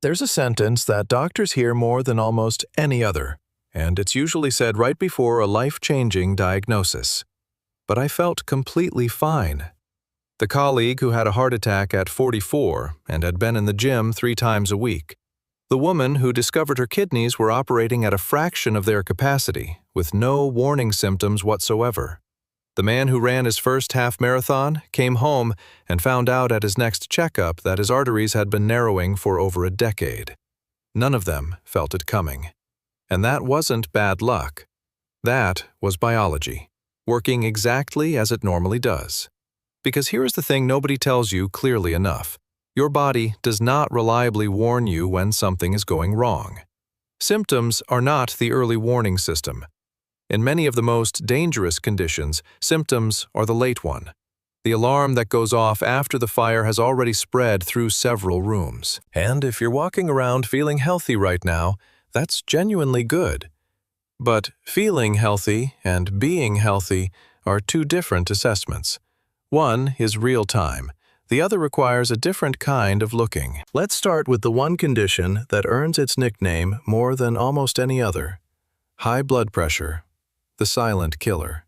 There's a sentence that doctors hear more than almost any other, and it's usually said right before a life-changing diagnosis. But I felt completely fine. The colleague who had a heart attack at 44 and had been in the gym 3 times a week. The woman who discovered her kidneys were operating at a fraction of their capacity, with no warning symptoms whatsoever. The man who ran his first half marathon came home and found out at his next checkup that his arteries had been narrowing for over a decade. None of them felt it coming. And that wasn't bad luck. That was biology, working exactly as it normally does. Because here is the thing nobody tells you clearly enough. Your body does not reliably warn you when something is going wrong. Symptoms are not the early warning system. In many of the most dangerous conditions, symptoms are the late one. The alarm that goes off after the fire has already spread through several rooms. And if you're walking around feeling healthy right now, that's genuinely good. But feeling healthy and being healthy are 2 different assessments. One is real-time. The other requires a different kind of looking. Let's start with the one condition that earns its nickname more than almost any other. High blood pressure. The silent killer.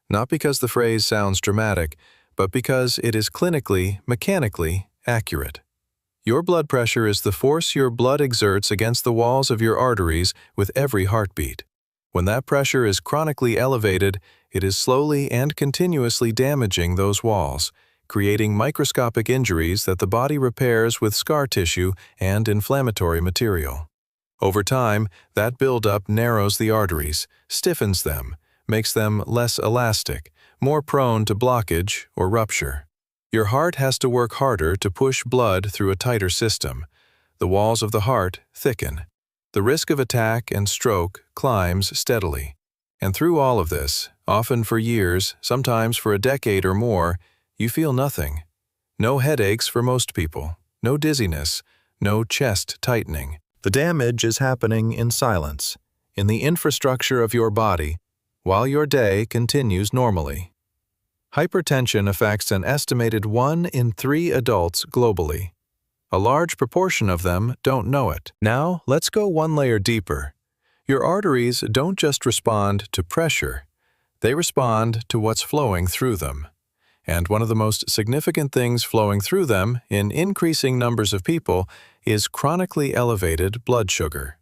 Not because the phrase sounds dramatic, but because it is clinically, mechanically accurate. Your blood pressure is the force your blood exerts against the walls of your arteries with every heartbeat. When that pressure is chronically elevated, it is slowly and continuously damaging those walls, creating microscopic injuries that the body repairs with scar tissue and inflammatory material. Over time, that buildup narrows the arteries, stiffens them, makes them less elastic, more prone to blockage or rupture. Your heart has to work harder to push blood through a tighter system. The walls of the heart thicken. The risk of attack and stroke climbs steadily. And through all of this, often for years, sometimes for a decade or more, you feel nothing. No headaches for most people, no dizziness, no chest tightening. The damage is happening in silence, in the infrastructure of your body, while your day continues normally. Hypertension affects an estimated 1 in 3 adults globally. A large proportion of them don't know it. Now, let's go one layer deeper. Your arteries don't just respond to pressure. They respond to what's flowing through them. And one of the most significant things flowing through them in increasing numbers of people is chronically elevated blood sugar.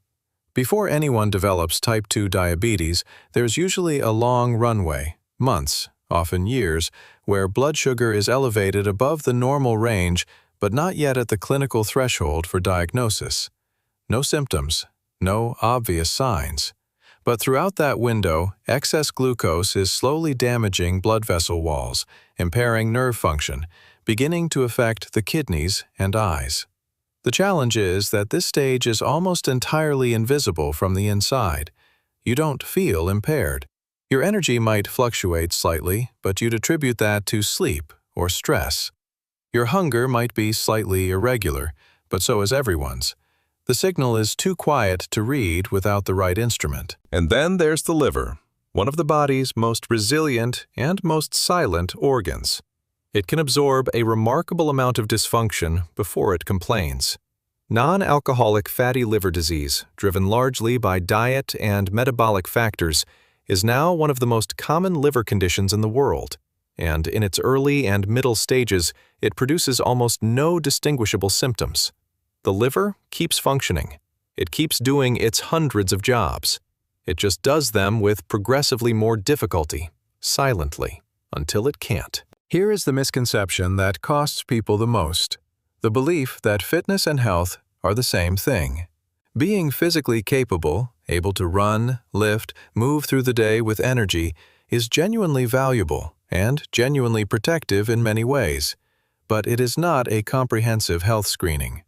Before anyone develops type 2 diabetes, there's usually a long runway, months, often years, where blood sugar is elevated above the normal range but not yet at the clinical threshold for diagnosis. No symptoms, no obvious signs. But throughout that window, excess glucose is slowly damaging blood vessel walls, impairing nerve function, beginning to affect the kidneys and eyes. The challenge is that this stage is almost entirely invisible from the inside. You don't feel impaired. Your energy might fluctuate slightly, but you'd attribute that to sleep or stress. Your hunger might be slightly irregular, but so is everyone's. The signal is too quiet to read without the right instrument. And then there's the liver, one of the body's most resilient and most silent organs. It can absorb a remarkable amount of dysfunction before it complains. Non-alcoholic fatty liver disease, driven largely by diet and metabolic factors, is now one of the most common liver conditions in the world. And in its early and middle stages, it produces almost no distinguishable symptoms. The liver keeps functioning. It keeps doing its hundreds of jobs. It just does them with progressively more difficulty, silently, until it can't. Here is the misconception that costs people the most: the belief that fitness and health are the same thing. Being physically capable, able to run, lift, move through the day with energy, is genuinely valuable and genuinely protective in many ways. But it is not a comprehensive health screening.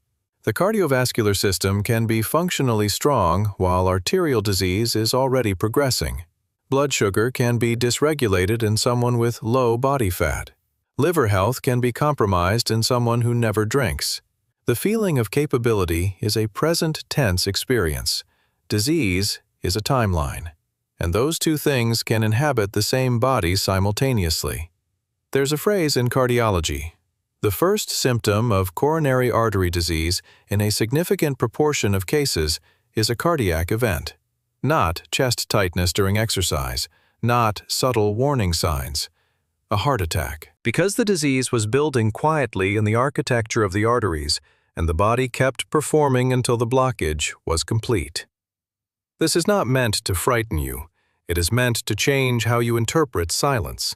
The cardiovascular system can be functionally strong while arterial disease is already progressing. Blood sugar can be dysregulated in someone with low body fat. Liver health can be compromised in someone who never drinks. The feeling of capability is a present tense experience. Disease is a timeline. And those 2 things can inhabit the same body simultaneously. There's a phrase in cardiology: The first symptom of coronary artery disease in a significant proportion of cases is a cardiac event, not chest tightness during exercise, not subtle warning signs, a heart attack. Because the disease was building quietly in the architecture of the arteries, and the body kept performing until the blockage was complete. This is not meant to frighten you. It is meant to change how you interpret silence.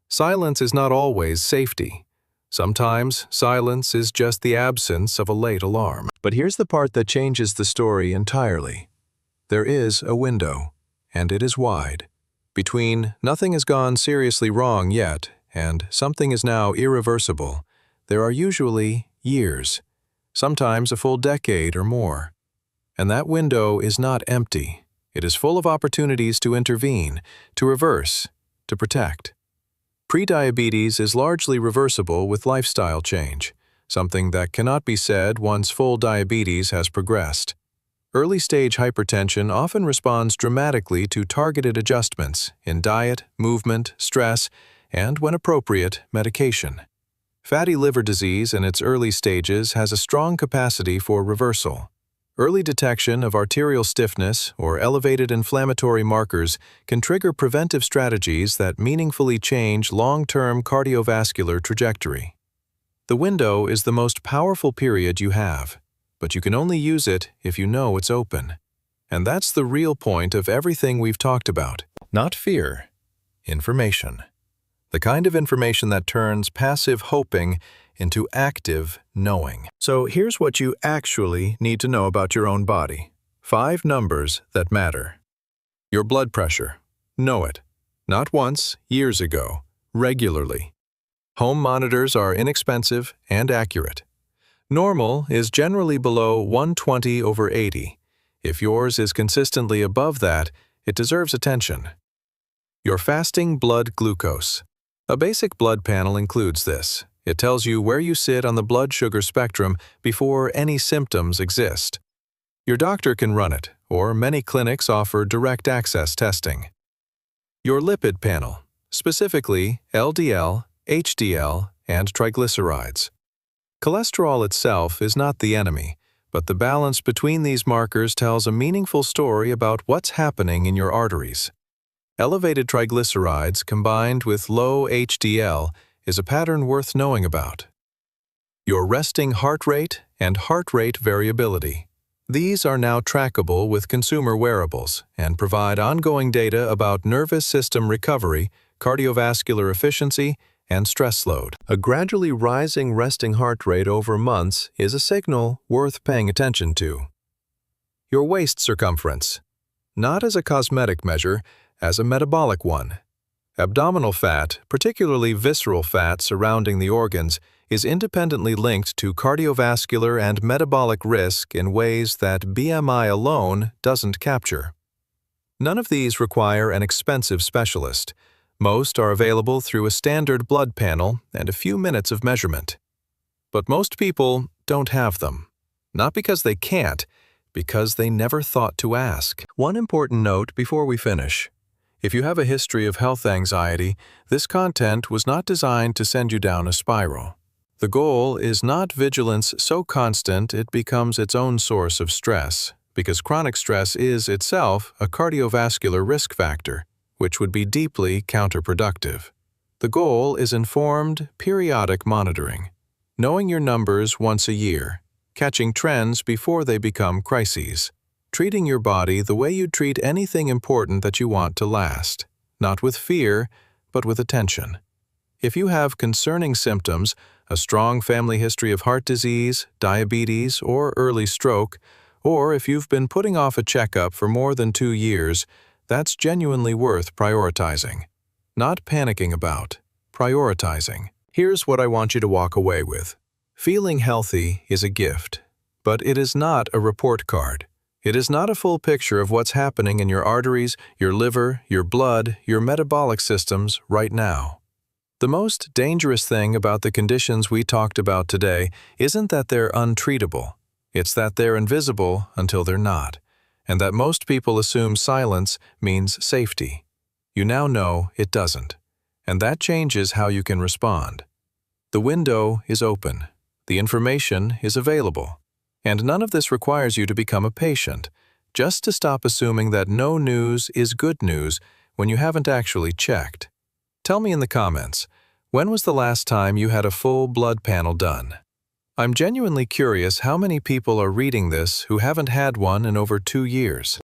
Silence is not always safety. Sometimes silence is just the absence of a late alarm. But here's the part that changes the story entirely. There is a window, and it is wide, between nothing has gone seriously wrong yet and something is now irreversible. There are usually years, sometimes a full decade or more. And that window is not empty. It is full of opportunities to intervene, to reverse, to protect. Prediabetes is largely reversible with lifestyle change, something that cannot be said once full diabetes has progressed. Early-stage hypertension often responds dramatically to targeted adjustments in diet, movement, stress, and, when appropriate, medication. Fatty liver disease in its early stages has a strong capacity for reversal. Early detection of arterial stiffness or elevated inflammatory markers can trigger preventive strategies that meaningfully change long-term cardiovascular trajectory. The window is the most powerful period you have, but you can only use it if you know it's open. And that's the real point of everything we've talked about. Not fear, information. The kind of information that turns passive hoping into active knowing. So here's what you actually need to know about your own body. 5 numbers that matter. Your blood pressure. Know it. Not once, years ago. Regularly. Home monitors are inexpensive and accurate. Normal is generally below 120/80. If yours is consistently above that, it deserves attention. Your fasting blood glucose. A basic blood panel includes this. It tells you where you sit on the blood sugar spectrum before any symptoms exist. Your doctor can run it, or many clinics offer direct access testing. Your lipid panel, specifically LDL, HDL, and triglycerides. Cholesterol itself is not the enemy, but the balance between these markers tells a meaningful story about what's happening in your arteries. Elevated triglycerides combined with low HDL is a pattern worth knowing about. Your resting heart rate and heart rate variability. These are now trackable with consumer wearables and provide ongoing data about nervous system recovery, cardiovascular efficiency, and stress load. A gradually rising resting heart rate over months is a signal worth paying attention to. Your waist circumference. Not as a cosmetic measure, as a metabolic one. Abdominal fat, particularly visceral fat surrounding the organs, is independently linked to cardiovascular and metabolic risk in ways that BMI alone doesn't capture. None of these require an expensive specialist. Most are available through a standard blood panel and a few minutes of measurement. But most people don't have them. Not because they can't, because they never thought to ask. One important note before we finish. If you have a history of health anxiety, this content was not designed to send you down a spiral. The goal is not vigilance so constant it becomes its own source of stress, because chronic stress is itself a cardiovascular risk factor, which would be deeply counterproductive. The goal is informed, periodic monitoring, knowing your numbers once a year, catching trends before they become crises. Treating your body the way you'd treat anything important that you want to last, not with fear, but with attention. If you have concerning symptoms, a strong family history of heart disease, diabetes, or early stroke, or if you've been putting off a checkup for more than 2 years, that's genuinely worth prioritizing. Not panicking about, prioritizing. Here's what I want you to walk away with. Feeling healthy is a gift, but it is not a report card. It is not a full picture of what's happening in your arteries, your liver, your blood, your metabolic systems right now. The most dangerous thing about the conditions we talked about today isn't that they're untreatable. It's that they're invisible until they're not, and that most people assume silence means safety. You now know it doesn't, and that changes how you can respond. The window is open. The information is available. And none of this requires you to become a patient, just to stop assuming that no news is good news when you haven't actually checked. Tell me in the comments, when was the last time you had a full blood panel done? I'm genuinely curious how many people are reading this who haven't had one in over 2 years.